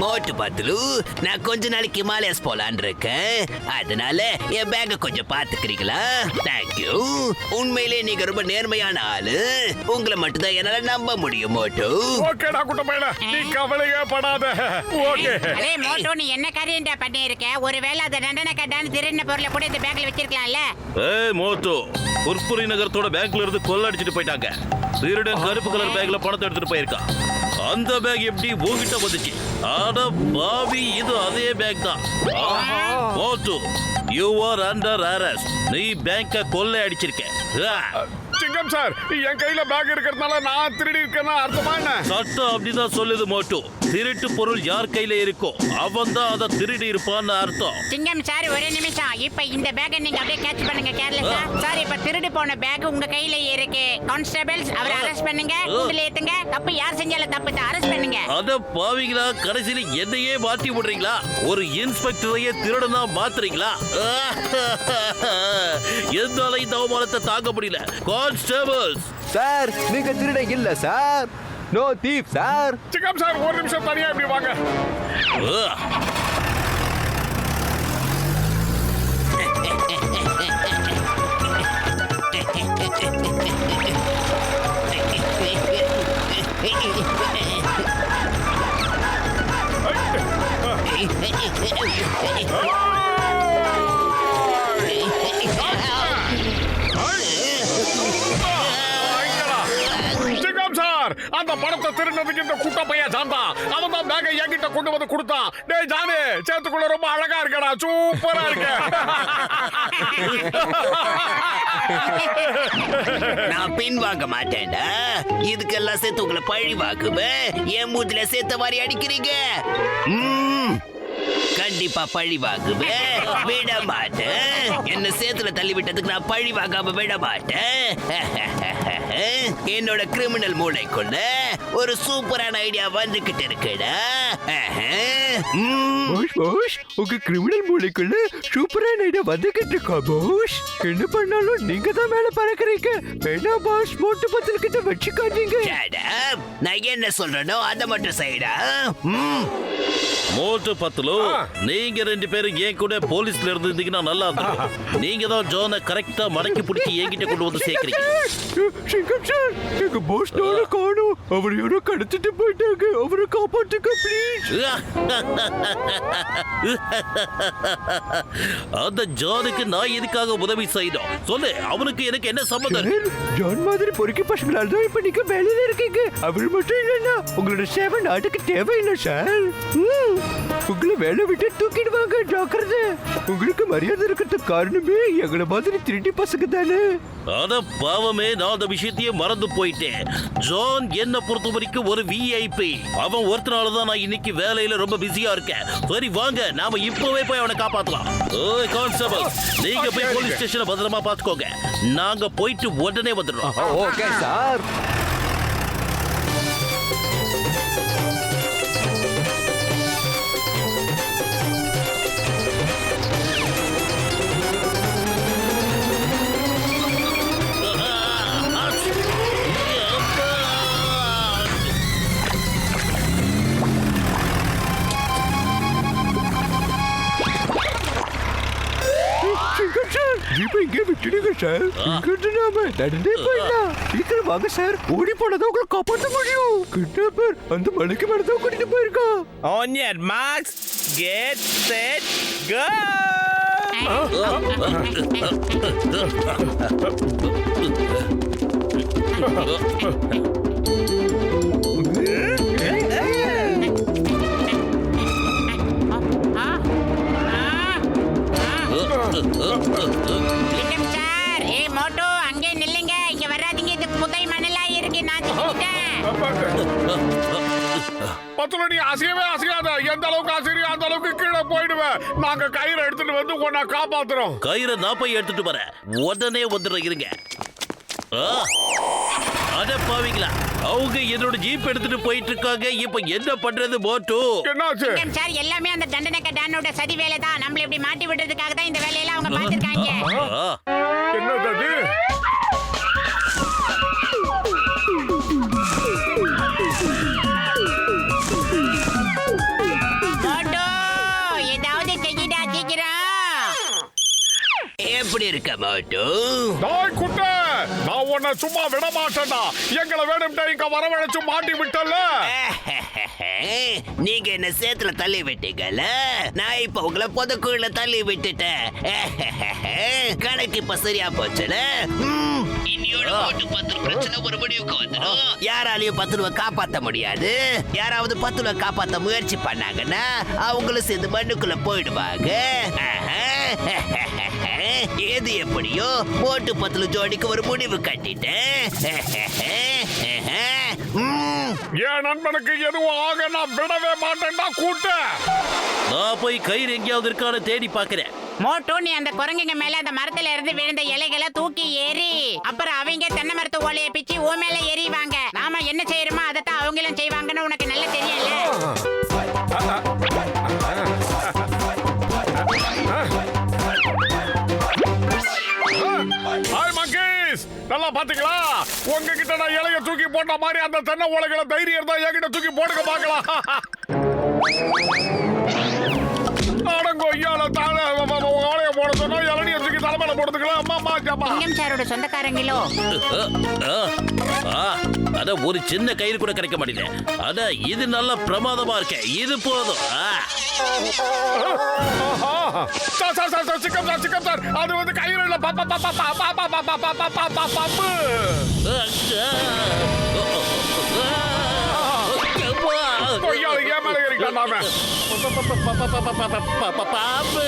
மோட்டு பத்துலு நான் கொஞ்ச நாளைக்கு ஹிமாலயஸ் போலான் இருக்கேன். அதனால என் பேக்க கொஞ்சம் பாத்துக்கிறீங்களா? தேங்க்யூ. உண்மையிலே நீங்க ரொம்ப நேர்மையான ஆளு. உங்களை மட்டும் தான் என்னால நம்ப முடியும் மோட்டு. ஓகேடா குட்டப்பையல, நீ கவலையே படாத. ஓகே. அடே மோட்டோ, நீ என்ன காரியம்டா பண்ணி இருக்க? ஒருவேளை அந்த தண்டனை கட்டான திருடின பொருளை கூட இந்த பேக்ல வச்சிருக்கலாம்ல. ஏய் மோட்டோ, புர்புரி நகரத்தோட பேங்க்ல இருந்து கொள்ளடிச்சிட்டு போயிட்டாங்க. திருடன் கருப்பு கலர் பேக்ல பணத்தை எடுத்துட்டு போயிருக்கான். அந்த பேக் எப்படி உன்கிட்ட வந்துச்சு? ஆட பாவி, இது அதே பேக் தான். மோட்டோ, யூ ஆர் அண்டர் அரெஸ்ட். நீ பேங்க கொள்ளை அடிச்சிருக்க. சிங்கம் சார், என் கையில பேக் இருக்கிறதுனால நான் திருடி இருக்கேன்னா அர்த்தமா என்ன? சட்டம் அப்படிதான் சொல்லுது மோட்டோ. திருட்டு பொருள் யார் கையில இருக்கோ அவன் தான் அதை திருடி இருப்பான்னு அர்த்தம். சிங்கம் சார், ஒரே நிமிஷம். இப்ப இந்த பேக்கை நீங்க அப்படியே கேட்ச் பண்ணுங்க கேர்லெஸ்ஸா. சார், இப்ப திருடு போன பேக் உங்க கையில இருக்கு. கான்ஸ்டபிள்ஸ், அவரை அரெஸ்ட் பண்ணுங்க. கூண்டுல ஏத்துங்க. தப்பு யார் செஞ்சாலும் தப்பு தான், அரெஸ்ட் பண்ணுங்க. அத பாவிங்களா, கடைசியில என்னையே மாட்டி விடுறீங்களா? ஒரு இன்ஸ்பெக்டரையே திருடனா மாத்துறீங்களா? என்னால இந்த அவமானத்தை தாங்க முடியல. கான்ஸ்டபிள்ஸ் சார், நீங்க திருட இல்ல sir. No thief sir. Singam sir, ஒரு நிமிஷம் தனியா இப்படி வாங்க. சிங்கம் சார், அந்த பணத்தை திருடினதுக்கு இந்த குட்ட பையன் சாந்தா. அவன் தான் பேக்கை என்கிட்ட கொண்டு வந்து கொடுத்தான். டேய் ஜானு, சேத்துக்குள்ள ரொம்ப அழகா இருக்கடா, சூப்பரா இருக்க. நான் பின் வாங்க மாட்டேன்டா. இதுக்கெல்லாம் சேர்த்து உங்களை பழி வாக்குவேன். என் மூஞ்சில சேர்த்த மாதிரி அடிக்கிறீங்க. கண்டிப்பா பழி வாங்குவேன். விட மாட்டேன். என்ன சேத்துல தள்ளி விட்டதுக்கு நான் பழி வாங்காம விட மாட்டேன். என்னோட கிரிமினல் மூளைக்குள்ள ஒரு சூப்பரான ஐடியா வந்துகிட்டு இருக்குடா. போஷ், உங்க கிரிமினல் மூளைக்குள்ள சூப்பரான ஐடியா வந்துகிட்டு இருக்கா போஷ்? என்ன பண்ணாலும் நீங்க தான் மேல பறக்குறீங்க. வேணா பாஸ், மோட்டு பத்தல் கிட்ட வச்சுக்காதீங்க. நான் என்ன சொல்றேனோ அதை மட்டும் செய்யடா. மோட்டு பத்துலு, நீங்க ரெண்டு பேரும் ஏன் கூட போலீஸ்ல இருந்தீங்கன்னா நல்லா இருந்திருக்கும். நீங்க தான் ஜோனை கரெக்டா மடக்கி பிடிச்சி என்கிட்ட கொண்டு வந்து சேர்க்கிறீங்க. சிங்கம் சார், எங்க போஸ் நாள காணோம். அவர் யாரோ கடத்திட்டு போயிட்டாங்க. அவரை காப்பாத்துங்க ப்ளீஸ். அந்த ஜானுக்கு நான் எதுக்காக உதவி செய்தோம் சொல்லு. அவனுக்கு எனக்கு என்ன சம்மந்தம்? ஜான் மாதிரி பொறுக்கி பசங்களால தான் இப்ப நீங்க வேலையில இருக்கீங்க. அவர் மட்டும் இல்லைன்னா உங்களோட சேவை நாட்டுக்கு தேவையில்லை சார். உங்களை வேலை விட்டு தூக்கிடுவாங்க, ஜாக்கிரதை. உங்களுக்கு மரியாதை இருக்கிறதுக்கு காரணமே எங்களை மாதிரி திருட்டி பசங்க தானே. அத பாவமே, நான் அந்த விஷயத்தையே மறந்து போயிட்டேன். ஜான் என்ன பொறுத்த வரைக்கும் ஒரு விஐபி. அவன் ஒருத்தனாலதான் நான் இன்னைக்கு வேலையில ரொம்ப பிஸியா இருக்கேன். சரி வாங்க, நாம இப்பவே போய் அவனை காப்பாத்தலாம். ஓய் கான்ஸ்டபிள், நீங்க போய் போலீஸ் ஸ்டேஷனை பத்திரமா பாத்துக்கோங்க. நாங்க போயிட்டு உடனே வந்துடுறோம். Okay sir. ஜீப்பை இங்கே விட்டுடுங்க சார். இங்கிருந்து நாம நடந்தே போயிடலாம். சீக்கிரம் வாங்க சார். ஓடி போனதான் உங்களை காப்பாற்ற முடியும். கிட்னாப்பர் அந்த மலைக்கு மேலதான் கூட்டிட்டு போயிருக்கா. On your marks, get set, go! சிங்கம் சார், ஏய் மோட்டோ, அங்கே நில்லுங்க. இங்க வராதீங்க. இது புதை மணலா இருக்கு. நான் திட்டேன். பத்துல நீ அசையவே அசையாத. எந்த அளவுக்கு அசையோ அந்த அளவுக்கு கீழே போயிடுவேன். நாங்க கயிறை எடுத்துட்டு வந்து உன்னை காப்பாத்துறோம். கயிறை நான் போய் எடுத்துட்டு வரேன். உடனே வந்துடுறேன், இருங்க. அட பாவீங்களா, அவங்க என்னோட ஜீப் எடுத்துட்டு போயிட்டு இருக்காங்க. இப்ப என்ன பண்றது மோட்டு? என்னாச்சு? சிங்கம் சார், எல்லாமே அந்த தண்டனை கட்டானோட சதி வேலை தான். நம்மள இப்படி மாட்டி விடுறதுக்காக தான் இந்த வேலையெல்லாம் அவங்க பார்த்திருக்காங்க. என்னது அது? எப்படி இருக்க மோட்டு? டாய் குட்டை, நான் உன்னை சும்மா விட மாட்டேன்டா. எங்களை வேணும்டா இங்க வரவழைச்சு மாட்டி விட்டல. நீங்க என்ன சேத்துல தள்ளி விட்டீங்கல்ல, நான் இப்ப உங்களை புதக்குள்ள தள்ளி விட்டுட்டேன். கணக்கு இப்ப சரியா போச்சுல. இன்னியோட மோட்டு 10 பிரச்சனை ஒரு முடிவுக்கு வந்துடும். யாராலையும் 10 ரூபாய் காப்பாத்த முடியாது. யாராவது 10 ரூபாய் காப்பாத்த முயற்சி பண்ணாங்கன்னா அவங்களும் சேர்ந்து மண்ணுக்குள்ள போயிடுவாங்க. ஏது எப்படியோ மோட்டு 10 ஜோடிக்கு ஒரு முடிவு கட்டிட்டேன். என் நண்பனுக்கு எதுவும் ஆக நான் விடவே மாட்டேன்டா கூட்டை. நான் போய் கயிறு எங்கேயாவது இருக்கான்னு தேடி பாக்குறேன். மோட்டோ, நீ அந்த குரங்குங்க மேல அந்த மரத்துல இருந்து விழுந்த இலைகளை தூக்கி ஏறி அப்புறம் அவங்க தென்னை மரத்து ஓலையை பிச்சு ஓ மேல எறிவாங்க. நாம என்ன செய்யறோமோ அதைத்தான் அவங்களும் செய்வாங்கன்னு உனக்கு நல்லா தெரியல. ஹாய் மங்கீஸ், நல்லா பாத்தீங்களா? உங்ககிட்ட நான் இலைய தூக்கி போட்ட மாதிரி அந்த தென்னை ஓலைகளை தைரியம் இருந்தா என்கிட்ட தூக்கி போடுங்க பாக்கலாம். அடங்கோ ஐயால தாழ ஓலைய போட சொன்னா இளநிய தூக்கி தலைமையில போடுறதுக்கலாம். அம்மா ஜம்மா. சிங்கம் சாரோட சொந்தக்காரங்களோ? அத ஒரு சின்ன கயிறு கூட கிடைக்க மாட்டேங்குது. அட இது நல்ல பிரமாதமா இருக்கு. இது போதும். சிக்கம் சார், அது வந்து கயிறு இல்ல. ஏன் மேல ஏறிக்கலாம்? பாப்பு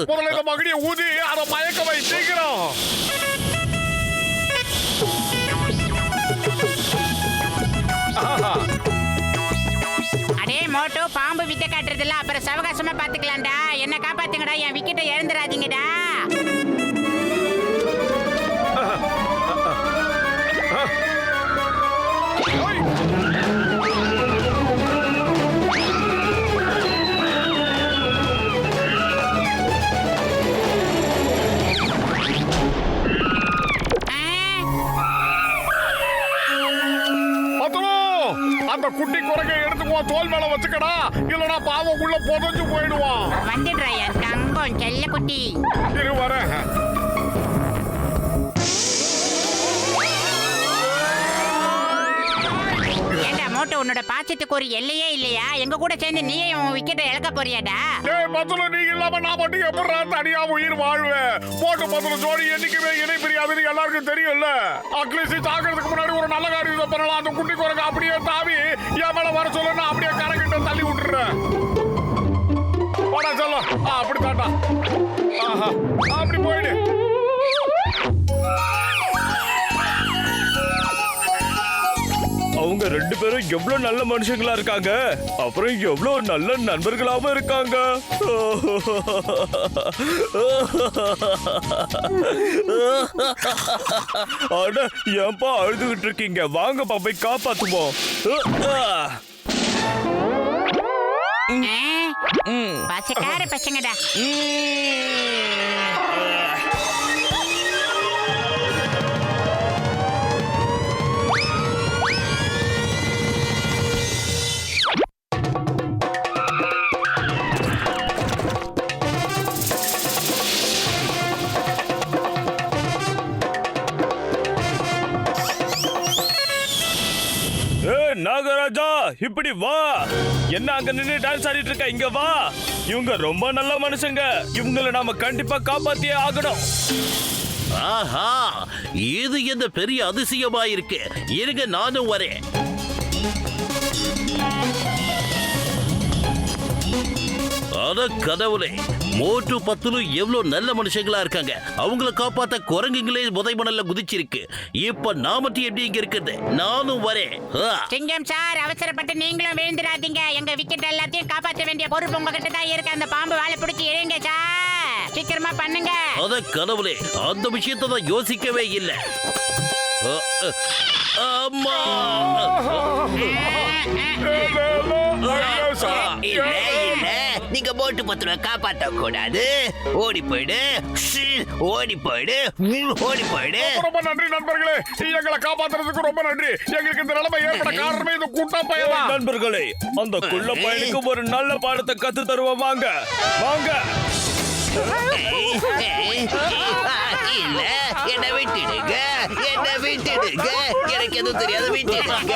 முதல்ல இந்த மகடியை ஊதி அதை மயக்க வை சீக்கிரம். அடே மோட்டோ, பாம்பு வித்த காட்டுறதில்ல, அப்புறம் சவகாசமா பாத்துக்கலாம்டா. என்ன காப்பாத்துங்கடா, என் விக்கெட்டை இழந்துடாதீங்கடா. அந்த குட்டி குரங்கை எடுத்துக்குவோம், தோல் மேல வச்சுக்கடா. இல்லனா பாவம் உள்ள புதஞ்சு போயிடுவான். வந்துடுறா என் தங்கம் செல்ல குட்டி. இரு வரேன். ஏண்டா மோட்டோ, உன்னோட பாசத்துக்கு ஒரு எல்லையே இல்லையா? எங்க கூட சேர்ந்து நீயே உன் விக்கெட்டை இழக்க போறியாடா? ஏய் பத்துல நீ இல்லாம நான் மட்டும் எப்படா தனியா உயிர் வாழ்வேன்? போட்டு 10 ஜோடி என்னைக்குமே இணை பிரியாதுன்னு எல்லாருக்கும் தெரியும்ல. அட்லீஸ்ட் சாகிறதுக்கு முன்னாடி ஒரு நல்ல காரியத்தை பண்ணலாம். அந்த குட்டி குரங்கு அப்படியே தாவி என் மேல வர சொல்ல நான் அப்படியே கரைக்கிட்ட தள்ளி விட்டுறேன். போடா சொல்லும். அப்படி தாண்டா. அப்படி போயிடு. அவங்க 2 பேரும் எவ்வளவு நல்ல மனுஷங்களா இருக்காங்க. அப்புறம் எவ்வளவு நல்ல நண்பர்களாவும் இருக்காங்க. அட ஏன்பா அழுதுகிட்டு இருக்கீங்க? வாங்கப்பா போய் காப்பாத்துவோம். பசக்கார பசங்கடா. நாகராஜா, இப்படி வா. என்ன அங்க நின்னு டான்ஸ் ஆடிட்டு இருக்க? இங்க வா. இவங்க ரொம்ப நல்ல மனுஷங்க. இவங்களை நாம கண்டிப்பா காப்பாத்தியே ஆகணும். ஆஹா, இது என்ன பெரிய அதிசயமா இருக்கு. இருங்க, நானும் வரேன். அட கடவுளே, மோட்டு 10 எவ்வளவு நல்ல மனுஷங்களா இருக்காங்க. அவங்கள காப்பாத்த குரங்குகளே புதைமணல்ல குதிச்சிருக்கு. இப்ப நான் மட்டும் எப்படி இங்க இருக்குது? நானும் வரேன். சிங்கம் சார், அவசரப்பட்டு நீங்களும் விழுந்துடாதீங்க. எங்க விக்கெட் எல்லாத்தையும் காப்பாற்ற வேண்டிய பொறுப்பு உங்ககிட்ட தான் இருக்கு. அந்த பாம்பு வாழை பிடிச்சி இழுங்க சார், சீக்கிரமா பண்ணுங்க. அத கடவுளே, அந்த விஷயத்தை தான் யோசிக்கவே இல்லை. அம்மா, இல்ல, நீங்க நீங்க மோட்டு பத்திரம் காப்பாத்த கூடாது. ஓடி போயிடு, ஓடி போயிடு, ஓடி போயிடு. ரொம்ப நன்றி நண்பர்களே, எங்களை காப்பாத்துறதுக்கு ரொம்ப நன்றி. எங்களுக்கு இந்த நிலைமை ஏற்பட காரணமே இந்த கூட்டா பையன். நண்பர்களே, அந்த குள்ள பையனுக்கு ஒரு நல்ல பாடத்தை கத்து தருவோம். வாங்க வாங்க. இல்ல, என்ன விட்டுடுங்க, என்ன விட்டுடுங்க. எனக்கு எதுவும் தெரியாது, விட்டுடுங்க.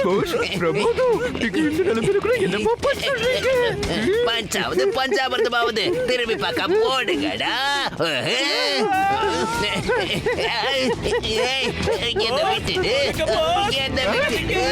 பாஸ், பிரமாதம். நீங்க இந்த நிலைமையில கூட என்னமா பண்றீங்க? பஞ்சாவது பஞ்சாமிரதமாவது திரும்பி பார்க்க போடுங்கடா. என்ன விட்டுடு, என்ன விட்டுடு.